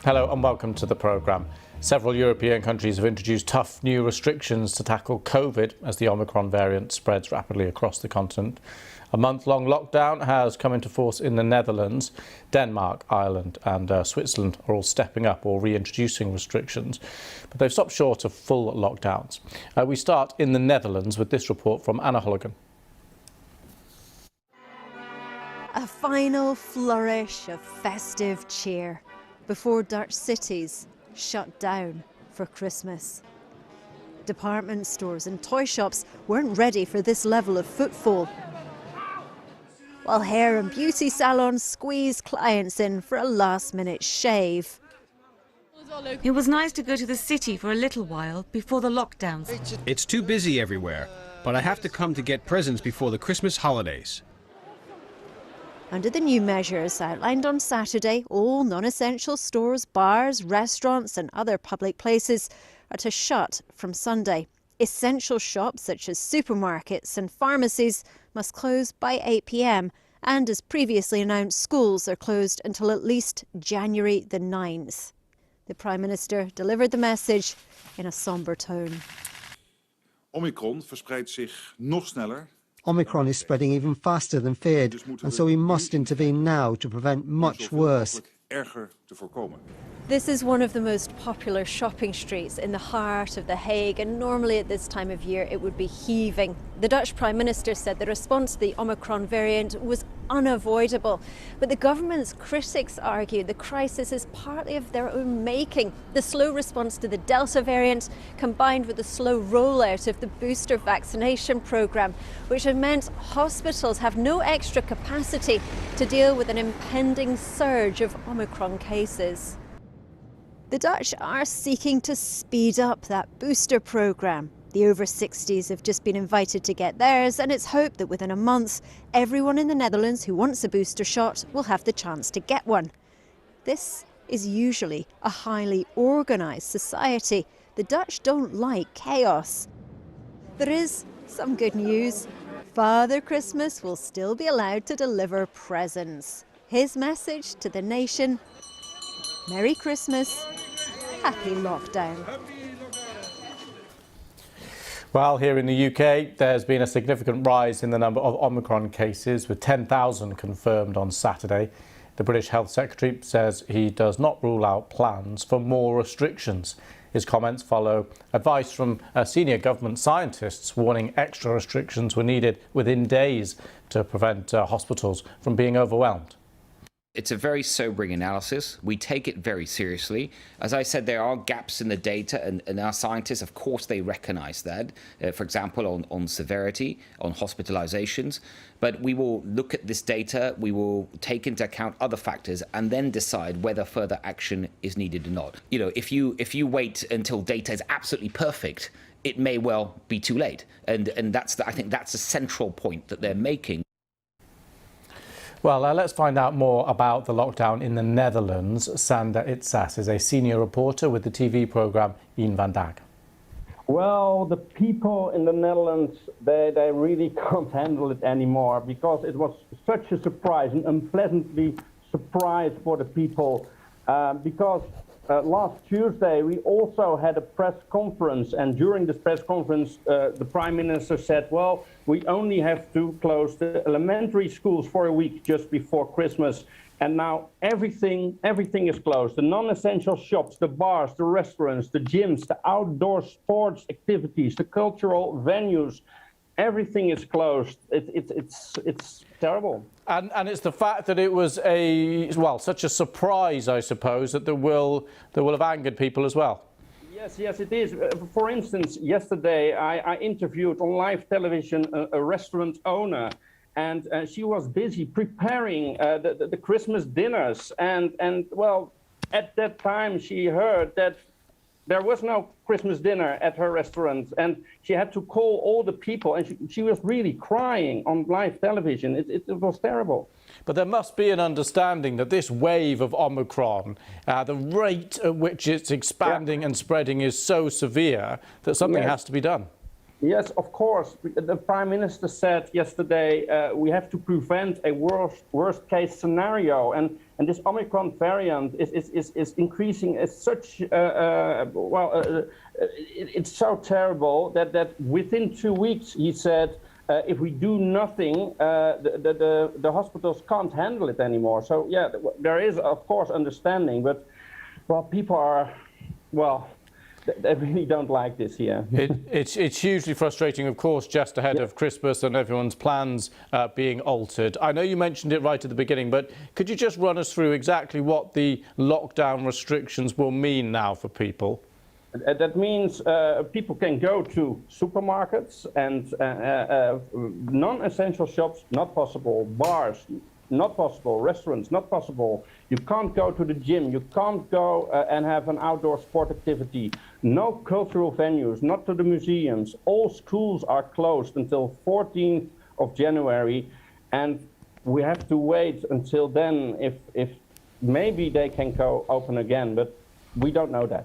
Hello and welcome to the programme. Several European countries have introduced tough new restrictions to tackle COVID as the Omicron variant spreads rapidly across the continent. A month-long lockdown has come into force in the Netherlands. Denmark, Ireland and Switzerland are all stepping up or reintroducing restrictions, but they've stopped short of full lockdowns. We start in the Netherlands with this report from Anna Holligan. A final flourish of festive cheer before Dutch cities shut down for Christmas. Department stores and toy shops weren't ready for this level of footfall, while hair and beauty salons squeezed clients in for a last-minute shave. It was nice to go to the city for a little while before the lockdowns. It's too busy everywhere, but I have to come to get presents before the Christmas holidays. Under the new measures outlined on Saturday, all non-essential stores, bars, restaurants and other public places are to shut from Sunday. Essential shops such as supermarkets and pharmacies must close by 8 p.m. and, as previously announced, schools are closed until at least January the 9th. The Prime Minister delivered the message in a sombre tone. Omicron verspreidt zich nog sneller. Omicron is spreading even faster than feared, and so we must intervene now to prevent much worse. This is one of the most popular shopping streets in the heart of The Hague, and normally at this time of year it would be heaving. The Dutch Prime Minister said the response to the Omicron variant was unavoidable, but the government's critics argue the crisis is partly of their own making. The slow response to the Delta variant combined with the slow rollout of the booster vaccination programme, which have meant hospitals have no extra capacity to deal with an impending surge of Omicron cases. The Dutch are seeking to speed up that booster programme. The over 60s have just been invited to get theirs, and it's hoped that within a month, everyone in the Netherlands who wants a booster shot will have the chance to get one. This is usually a highly organised society. The Dutch don't like chaos. There is some good news. Father Christmas will still be allowed to deliver presents. His message to the nation: Merry Christmas, happy lockdown. Well, here in the UK, there's been a significant rise in the number of Omicron cases, with 10,000 confirmed on Saturday. The British Health Secretary says he does not rule out plans for more restrictions. His comments follow advice from senior government scientists warning extra restrictions were needed within days to prevent hospitals from being overwhelmed. It's a very sobering analysis. We take it very seriously. As I said, there are gaps in the data, and our scientists, of course, they recognize that, for example, on severity, on hospitalizations. But we will look at this data, we will take into account other factors, and then decide whether further action is needed or not. You know, if you wait until data is absolutely perfect, it may well be too late. And I think that's a central point that they're making. Well, let's find out more about the lockdown in the Netherlands. Sander Itzas is a senior reporter with the TV programme Een Vandaag. Well, the people in the Netherlands, they really can't handle it anymore, because it was such a surprise, an unpleasantly surprise for the people, because last Tuesday we also had a press conference, and during this press conference the Prime Minister said, well, we only have to close the elementary schools for a week just before Christmas. And now everything is closed. The non-essential shops, the bars, the restaurants, the gyms, the outdoor sports activities, the cultural venues, everything is closed. It's terrible. And it's the fact that it was such a surprise, I suppose, that will have angered people as well. Yes, it is. For instance, yesterday I interviewed on live television a restaurant owner, and she was busy preparing the Christmas dinners, and well, at that time she heard that there was no Christmas dinner at her restaurant, and she had to call all the people, and she was really crying on live television. It was terrible. But there must be an understanding that this wave of Omicron, the rate at which it's expanding and spreading is so severe that something has to be done. Yes, of course. The Prime Minister said yesterday we have to prevent a worst case scenario, and And this Omicron variant is increasing at such, it's so terrible that within 2 weeks, he said, if we do nothing, the hospitals can't handle it anymore. So yeah, there is, of course, understanding, but, well, people are, well, they really don't like this here. It's hugely frustrating, of course, just ahead of Christmas and everyone's plans being altered. I know you mentioned it right at the beginning, but could you just run us through exactly what the lockdown restrictions will mean now for people? That means people can go to supermarkets and non-essential shops, not possible, bars, not possible, restaurants, not possible. You can't go to the gym, you can't go and have an outdoor sport activity. No cultural venues, not to the museums. All schools are closed until 14th of January, and we have to wait until then if maybe they can go open again, but we don't know that.